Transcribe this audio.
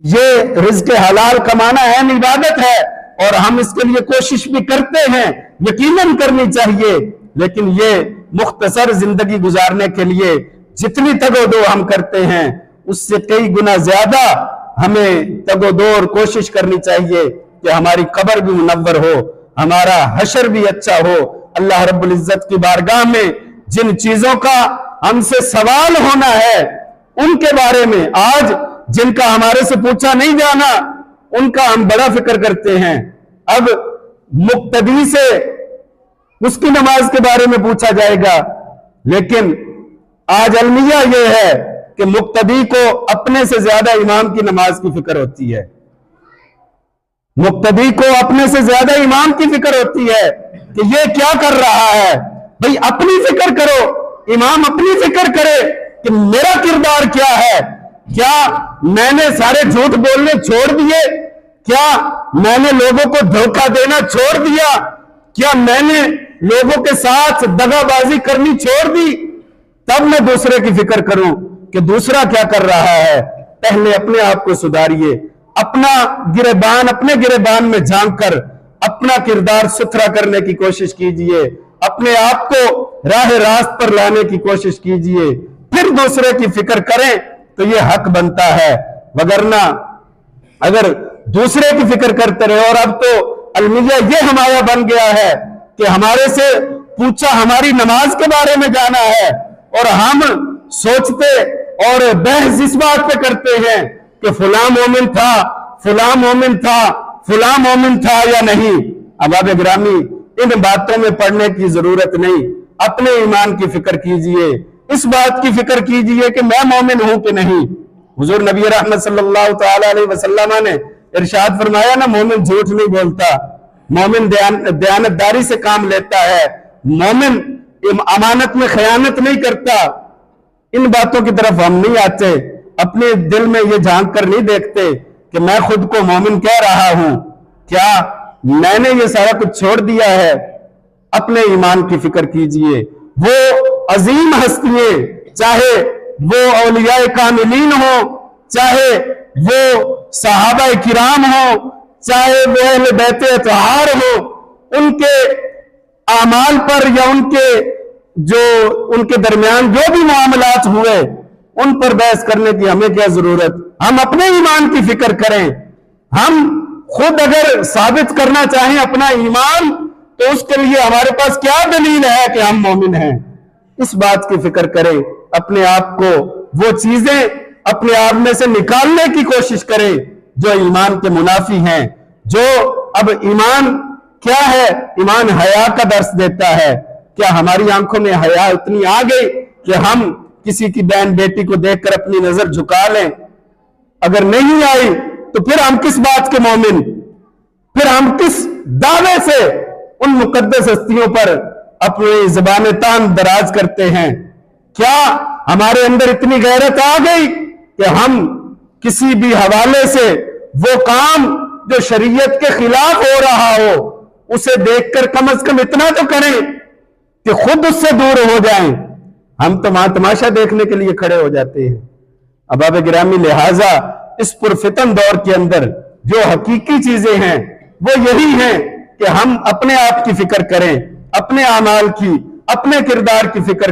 ये रिज़्क़ हलाल कमाना है, इबादत है, और हम इसके लिए कोशिश भी करते हैं, यकीनन करनी चाहिए। लेकिन ये मुख्तसर जिंदगी गुजारने के लिए जितनी तगोदो हम करते हैं, उससे कई गुना ज्यादा हमें तगोदो और कोशिश करनी चाहिए कि हमारी कब्र भी मुनव्वर हो, हमारा हशर भी अच्छा हो। अल्लाह रब्बुल इज्जत की बारगाह में जिन चीजों का हमसे सवाल होना है, उनके बारे में आज जिनका हमारे से पूछा नहीं जाना, उनका हम बड़ा फिक्र करते हैं। अब मुक्तदी से उसकी नमाज के बारे में पूछा जाएगा, लेकिन आज अलमिया यह है कि मुक्तदी को अपने से ज्यादा इमाम की नमाज की फिक्र होती है। मुक्तदी को अपने से ज्यादा इमाम की फिक्र होती है कि ये क्या कर रहा है। भाई अपनी फिक्र करो, इमाम अपनी फिक्र करे कि मेरा किरदार क्या है। क्या मैंने सारे झूठ बोलने छोड़ दिए? क्या मैंने लोगों को धोखा देना छोड़ दिया? क्या मैंने लोगों के साथ दगाबाजी करनी छोड़ दी? तब मैं दूसरे की फिक्र करूं कि दूसरा क्या कर रहा है। पहले अपने आप को सुधारिए, अपना गिरेबान अपने गिरेबान में झांक कर अपना किरदार सुथरा करने की कोशिश कीजिए, अपने आप को राह रास्त पर लाने की कोशिश कीजिए, फिर दूसरे की फिक्र करें तो यह हक बनता है। वगरना अगर दूसरे की फिक्र करते रहे, और अब तो अलमिया यह हमारा बन गया है कि हमारे से पूछा हमारी नमाज के बारे में जाना है, और हम सोचते और बहस इस बात पे करते हैं कि फुला मोमिन था, फुला मोमिन था, फुला मोमिन था या नहीं। अहबाब गिरामी, इन बातों में पढ़ने की जरूरत नहीं। अपने ईमान की फिक्र कीजिए, इस बात की फिक्र कीजिए कि मैं मोमिन हूं कि नहीं। हुजूर नबी रहमत सल्लल्लाहु तआला अलैहि वसल्लम ने इरशाद फरमाया ना, मोमिन झूठ नहीं बोलता, मोमिन दयानतदारी से काम लेता है, मोमिन अमानत में खयानत नहीं करता। इन बातों की तरफ हम नहीं आते, अपने दिल में ये झांक कर नहीं देखते कि मैं खुद को मोमिन कह रहा हूं, क्या मैंने ये सारा कुछ छोड़ दिया है। अपने ईमान की फिक्र कीजिए। वो अजीम हस्तियां, चाहे वो औलियाए कामिलीन हो, चाहे वो सहाबा किराम हो, चाहे वो अहले बैत अतहार हो, उनके आमाल पर या उनके दरमियान जो भी मामलात हुए, उन पर बहस करने की हमें क्या जरूरत। हम अपने ईमान की फिक्र करें। हम खुद अगर साबित करना चाहें अपना ईमान, तो उसके लिए हमारे पास क्या दलील है कि हम मोमिन हैं। इस बात की फिक्र करें। अपने आप को वो चीजें अपने आप में से निकालने की कोशिश करें जो ईमान के मुनाफी हैं। जो अब ईमान क्या है? ईमान हया का दर्स देता है। क्या हमारी आंखों में हया इतनी आ गई कि हम किसी की बहन बेटी को देखकर अपनी नजर झुका लें? अगर नहीं आई तो फिर हम किस बात के मोमिन, फिर हम किस दावे से उन मुकद्दस हस्तियों पर अपनी ज़बान तान दराज करते हैं? क्या हमारे अंदर इतनी गैरत आ गई कि हम किसी भी हवाले से वो काम जो शरीयत के खिलाफ हो रहा हो, उसे देखकर कम से कम इतना तो करें कि खुद उससे दूर हो जाएं। हम तो वहां तमाशा देखने के लिए खड़े हो जाते हैं। अहबाब गिरामी, लिहाजा इस पुरफितन दौर के अंदर जो हकीकी चीजें हैं वो यही हैं कि हम अपने आप की फिक्र करें, अपने आमाल की, अपने किरदार की फिक्र